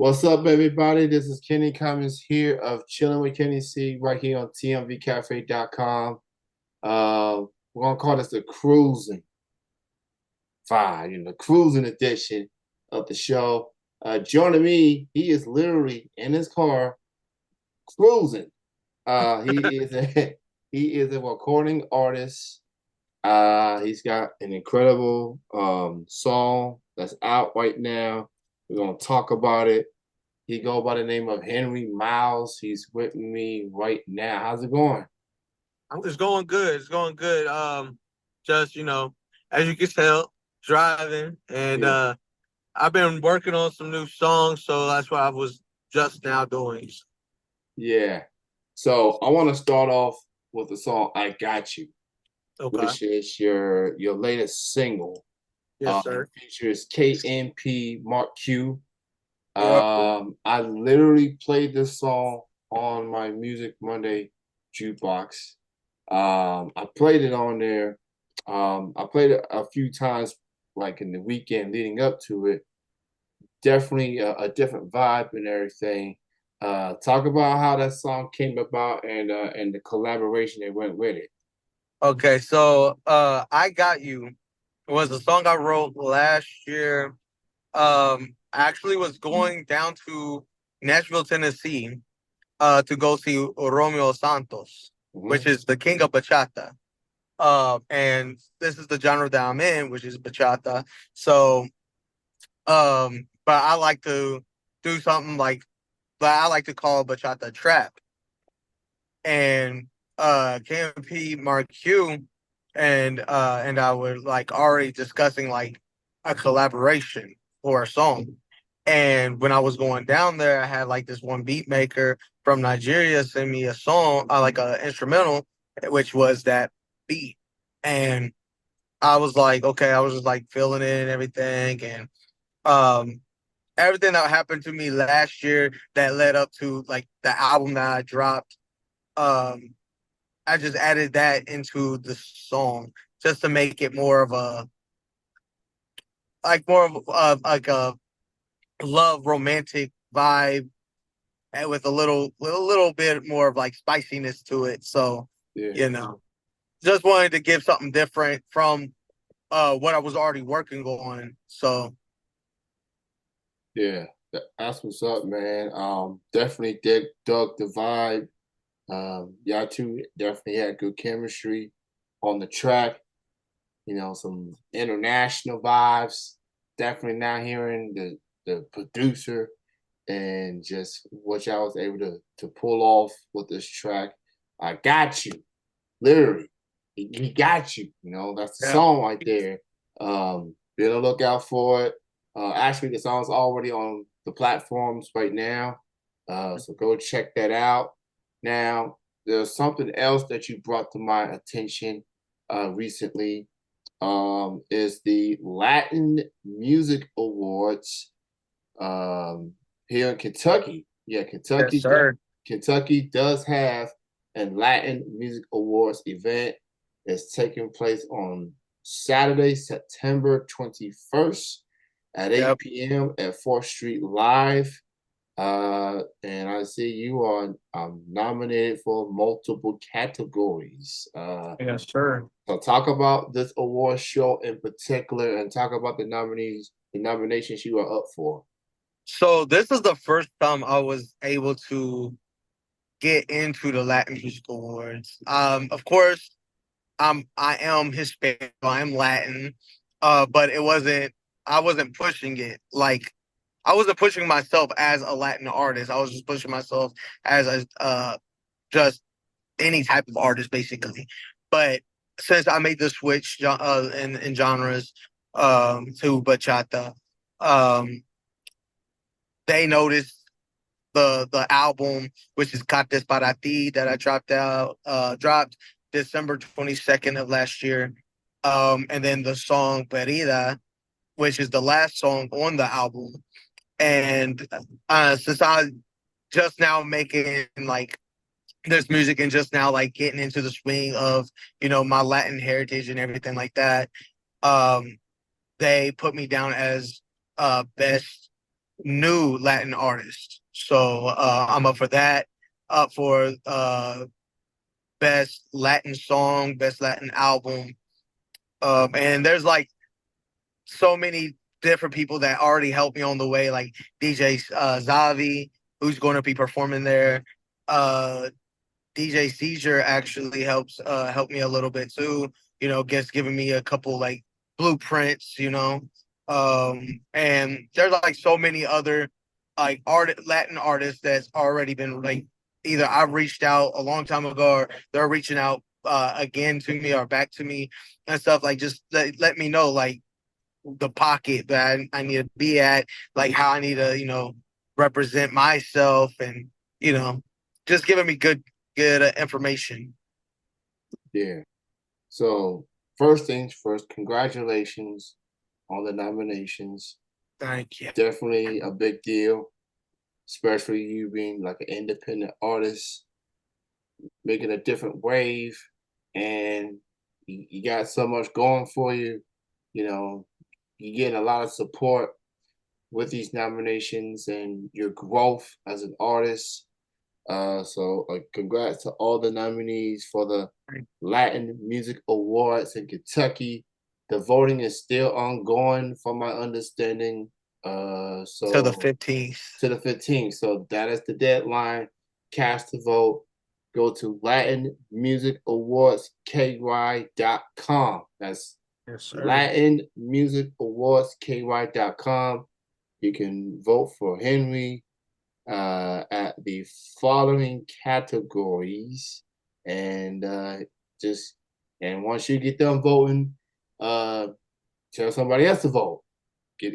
What's up, everybody? This is Kenny Cummins here of Chilling with Kenny C right here on tmvcafe.com. We're gonna call this the cruising vibe, cruising edition of the show. Joining me, he is literally in his car cruising. He is a he is a recording artist. He's got an incredible song that's out right now. We're gonna talk about it. He go by the name of Henry Miles. He's with me right now. How's it going? It's going good. It's going good. Just as you can tell, driving, and Yeah. I've been working on some new songs, so that's what I was just now doing. Yeah. So I want to start off with the song "I Got You," Okay. which is your latest single. Yes, It sir. features KNP Mark Q. Yep. I literally played this song on my Music Monday jukebox. I played it on there. I played it a few times, like in the weekend leading up to it. Definitely a different vibe and everything. Talk about how that song came about and the collaboration that went with it. Okay. So, "I Got You" was a song I wrote last year. I actually was going down to Nashville, Tennessee, to go see Romeo Santos, which Hmm. is the king of bachata. And this is the genre that I'm in, which is bachata. So, but I like to do something like, but I like to call bachata trap. And KMP Mark Q and I were like already discussing like a collaboration for a song. And when I was going down there, I had like this one beat maker from Nigeria send me a song, like a instrumental, which was that beat. And I was like, okay, I was just like feeling it and everything. And um, everything that happened to me last year that led up to like the album that I dropped, um, I just added that into the song just to make it more of a more of like a love romantic vibe and with a little bit more of like spiciness to it. So, Yeah, you know, just wanted to give something different from what I was already working on. So, yeah. That's what's up, man. Definitely dug the vibe. Y'all two definitely had good chemistry on the track. Some international vibes. Definitely not hearing the producer and just what y'all was able to pull off with this track. I got you, literally. He got you. That's the yeah. song right there. Be on the lookout for it. Actually, the song's already on the platforms right now. So go check that out. Now, there's something else that you brought to my attention recently. Is the Latin Music Awards um, here in Kentucky. Yeah, Yes, sir. Kentucky does have a Latin Music Awards event. It's taking place on Saturday, September 21st at Yep. 8 p.m. at 4th Street Live. And I see you are nominated for multiple categories. Yes, sir. So talk about this award show in particular and talk about the nominations you are up for. So this is the first time I was able to get into the Latin Music Awards. Of course, I am Hispanic, I am Latin, but it wasn't. I wasn't pushing it like I wasn't pushing myself as a Latin artist. I was just pushing myself as a just any type of artist, basically. But since I made the switch in genres to bachata, um, they noticed the album, which is Cates para ti, that I dropped December 22nd of last year. And then the song Perida, which is the last song on the album. And since I just now making like this music and just now like getting into the swing of, my Latin heritage and everything like that, um, they put me down as best new Latin artists. So I'm up for that. Up for best Latin song, best Latin album. And there's like so many different people that already helped me on the way, like DJ Zavi, who's going to be performing there. Uh, DJ Seizure actually help me a little bit too. Gets giving me a couple like blueprints. And there's like so many other like Latin artists that's already been like either I've reached out a long time ago or they're reaching out again to me or back to me and stuff like just let me know like the pocket that I need to be at, like how I need to represent myself and you know just giving me good information. Yeah. So first things first, congratulations on the nominations. Thank you. Definitely a big deal, especially you being like an independent artist, making a different wave, and you got so much going for you. You know, you're getting a lot of support with these nominations and your growth as an artist. So congrats to all the nominees for the Latin Music Awards in Kentucky. The voting is still ongoing, from my understanding. To the So 15th. to the 15th. So that is the deadline. Cast the vote. Go to Latin Music Awards KY.com. That's Yes, sir. Latin Music Awards KY.com. You can vote for Henry at the following categories, and just and once you get done voting, uh, tell somebody else to vote. Get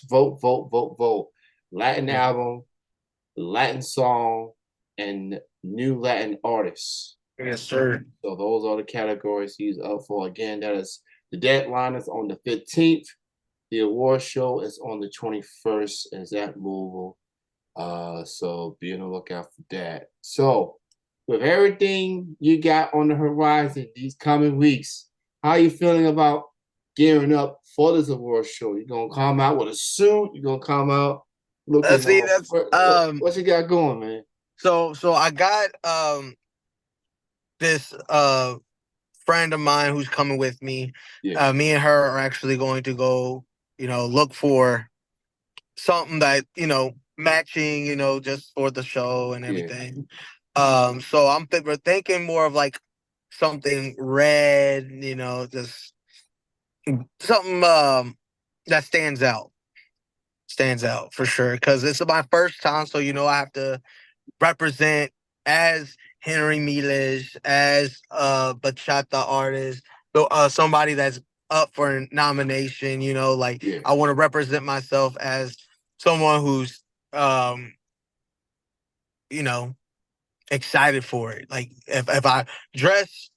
vote, vote, vote, vote. Latin Yeah. album, Latin song, and new Latin artists. Yes, sir. So those are the categories he's up for. Again, that is the deadline is on the 15th. The award show is on the 21st. Is at Louisville. So be on the lookout for that. So, with everything you got on the horizon these coming weeks, how are you feeling about gearing up for this award show? You gonna come out with a suit? You gonna come out looking See, all that's what you got going, man? so I got this friend of mine who's coming with me. Yeah, Me and her are actually going to go, look for something that, matching, just for the show and yeah, everything. So we're thinking more of like something red, just something that stands out for sure. Because it's my first time, so I have to represent as Henry Míles, as bachata artist, so somebody that's up for a nomination. Like yeah, I want to represent myself as someone who's um, you know excited for it. Like if I dress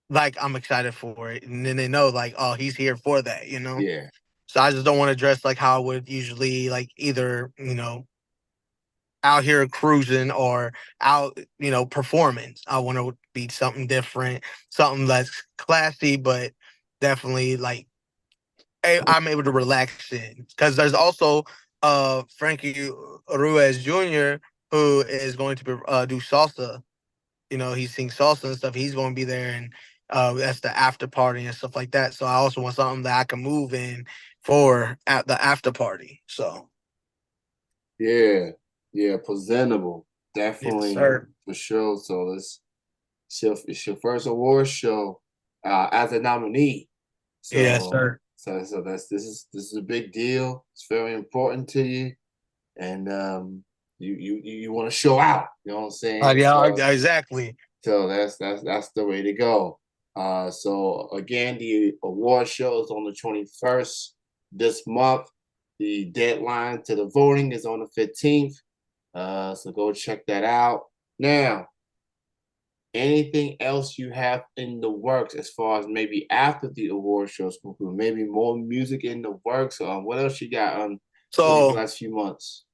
like I'm excited for it, and then they know like, oh, he's here for that. yeah, So I just don't want to dress like how I would usually like either out here cruising or out performing. I want to be something different, something less classy, but definitely like I'm able to relax in because there's also Frankie Ruiz Jr. who is going to do salsa. He sings salsa and stuff. He's going to be there, and that's the after party and stuff like that. So I also want something that I can move in for at the after party. So yeah, yeah. Presentable, yes, definitely sir. for sure. So it's your first award show as a nominee. Yes, So sir. so this is a big deal. It's very important to you, and you want to show out. You know what I'm saying? Yeah, So exactly. so that's the way to go. So again, the award show is on the 21st this month. The deadline to the voting is on the 15th. So go check that out. Now, anything else you have in the works as far as maybe after the award shows conclude? Maybe more music in the works? What else you got for these So last few months?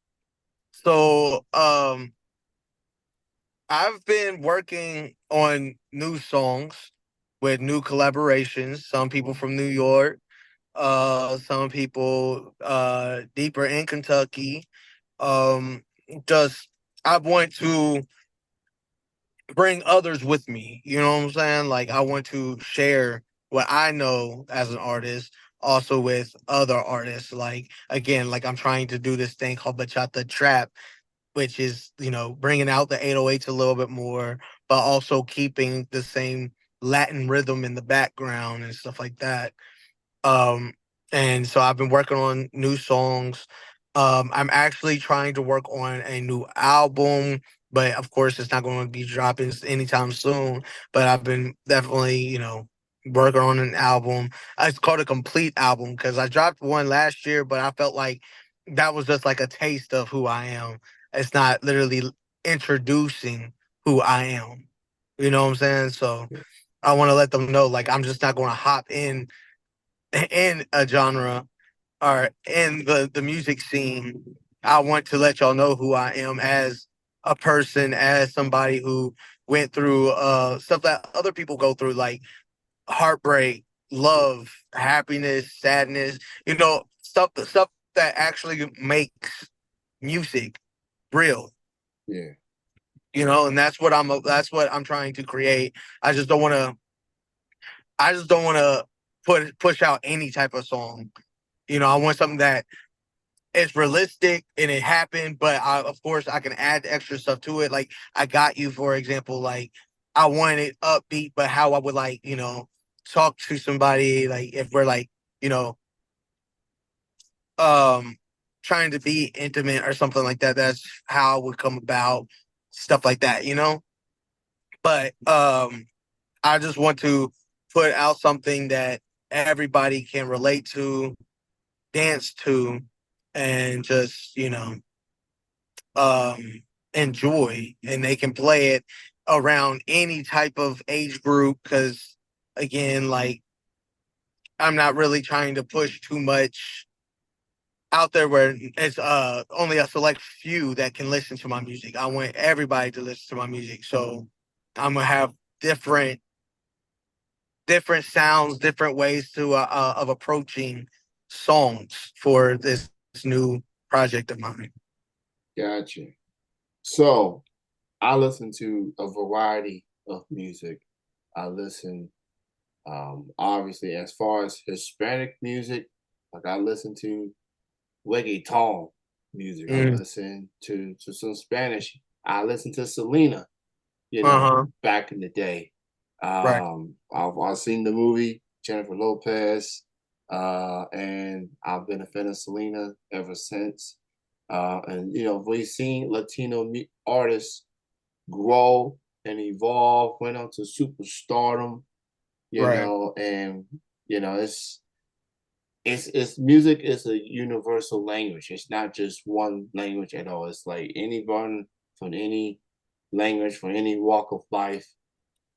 so I've been working on new songs with new collaborations. Some people from New York, some people deeper in Kentucky. Um, just I want to bring others with me. You know what I'm saying? Like I want to share what I know as an artist also with other artists. Like again, like I'm trying to do this thing called bachata trap, which is, bringing out the 808s a little bit more, but also keeping the same Latin rhythm in the background and stuff like that. Um, and so I've been working on new songs. I'm actually trying to work on a new album, but of course it's not going to be dropping anytime soon. But I've been definitely, working on an album. It's called a complete album because I dropped one last year, but I felt like that was just like a taste of who I am. It's not literally introducing who I am. You know what I'm saying? So I want to let them know, like, I'm just not going to hop in a genre or in the music scene. I want to let y'all know who I am as a person, as somebody who went through stuff that other people go through, like heartbreak, love, happiness, sadness, stuff that actually makes music real. Yeah. And that's what I'm trying to create. I just don't want to I just don't want to push out any type of song. I want something that is realistic and it happened, but of course I can add extra stuff to it. Like I got you, for example, like I want it upbeat, but how I would like, talk to somebody, like if we're like, you know, um trying to be intimate or something like that. That's how it would come about, stuff like that. But I just want to put out something that everybody can relate to, dance to, and just um enjoy, and they can play it around any type of age group because again, like I'm not really trying to push too much out there where it's only a select few that can listen to my music. I want everybody to listen to my music, so I'm gonna have different sounds, different ways to of approaching songs for this new project of mine. Gotcha. So I listen to a variety of music. I listen, obviously, as far as Hispanic music, like I listen to reggaeton music. I Mm. listen to some Spanish. I listen to Selena, Uh-huh. back in the day. Right. I've seen the movie Jennifer Lopez, and I've been a fan of Selena ever since. And we've seen Latino artists grow and evolve, went on to superstardom, Right. and it's music is a universal language. It's not just one language at all. It's like anyone from any language, from any walk of life,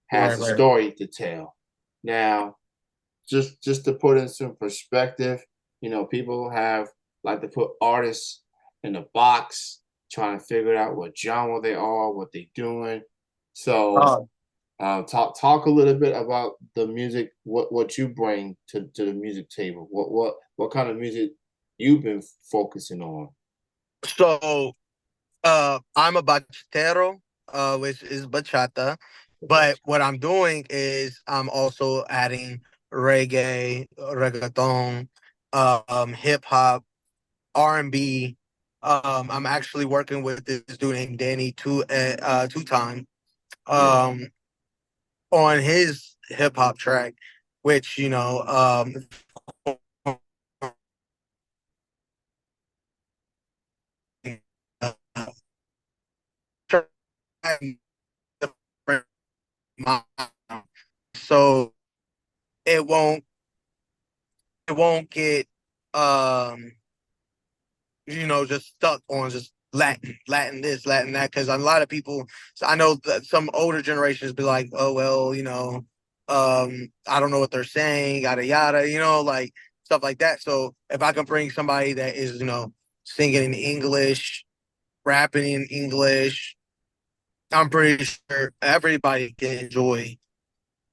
has Right. a Right. story to tell. Now, just to put in some perspective, people have like to put artists in a box, trying to figure out what genre they are, what they're doing. So, Uh, talk a little bit about the music, what you bring to the music table. What kind of music you've been focusing on? so I'm a bachatero, which is bachata. But Gotcha. what I'm doing is I'm also adding reggae, reggaeton, hip hop, R&B. I'm actually working with this dude named Danny two time Yeah, um on his hip hop track, which so it won't it won't get um just stuck on just Latin this, Latin that. Because a lot of people, so I know that some older generations be like, oh well, I don't know what they're saying, yada yada, like stuff like that. So if I can bring somebody that is, singing in English, rapping in English, I'm pretty sure everybody can enjoy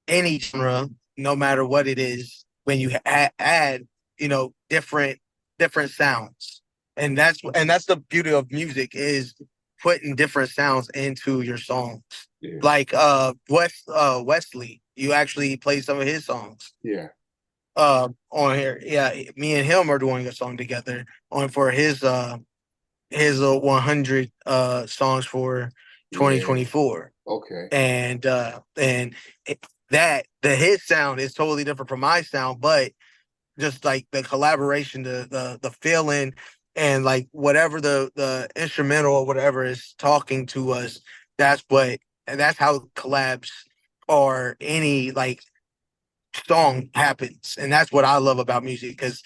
any genre, no matter what it is. When you add different sounds. And that's the beauty of music is putting different sounds into your songs. Yeah. Like Wesley, you actually play some of his songs Yeah. on here. Yeah, me and him are doing a song together on for his 100 songs for Yeah. 2024. Okay. And that the his sound is totally different from my sound, but just like the collaboration, the feeling, and like whatever the instrumental or whatever is talking to us, that's what and that's how collabs or any like song happens. And that's what I love about music, because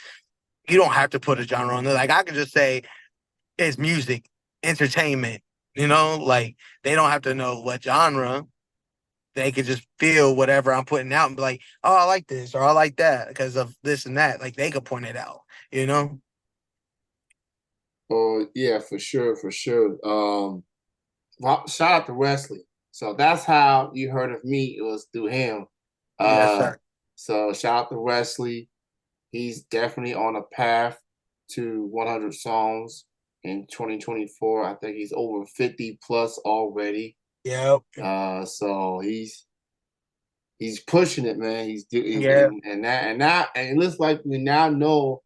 you don't have to put a genre on it. Like I can just say it's music, entertainment, like they don't have to know what genre. They could just feel whatever I'm putting out and be like, oh, I like this or I like that because of this and that. Like they could point it out, you know? Oh yeah, for sure, for sure. Well, shout out to Wesley. So that's how you heard of me. It was through him. Yes, Uh, sir. so shout out to Wesley. He's definitely on a path to 100 songs in 2024. I think he's over 50 plus already. Yep. So he's pushing it, man. Yeah. And it looks like we now know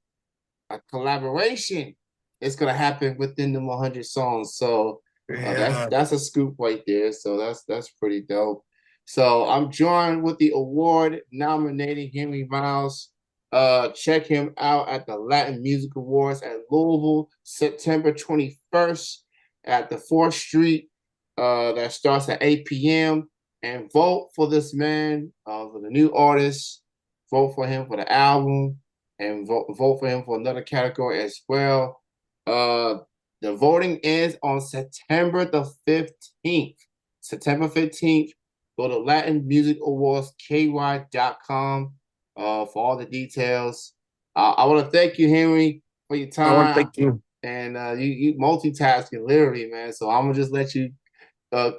a collaboration is gonna happen within the 100 songs. So Yeah. that's a scoop right there. So that's pretty dope. So I'm joined with the award nominating Henry Miles. Check him out at the Latin Music Awards at Louisville, September 21st at the 4th Street. That starts at 8 p.m. And vote for this man, for the new artist. Vote for him for the album and vote for him for another category as well. Uh, the voting ends on September the 15th. September 15th. Go to Latin Music Awards KY.com for all the details. I want to thank you, Henry, for your I want to time. thank you. And you multitasking literally, man. So I'm gonna just let you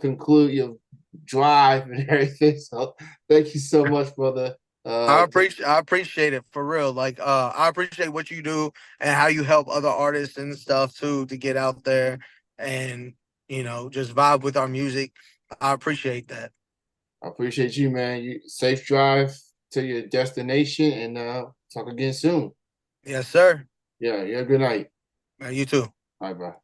conclude your drive and everything. So thank you so much, brother. I appreciate it for real. Like I appreciate what you do and how you help other artists and stuff too to get out there and just vibe with our music. I appreciate that. I appreciate you, man. You safe drive to your destination and talk again soon. Yes, sir. Yeah, yeah, good night. You too. Bye bye.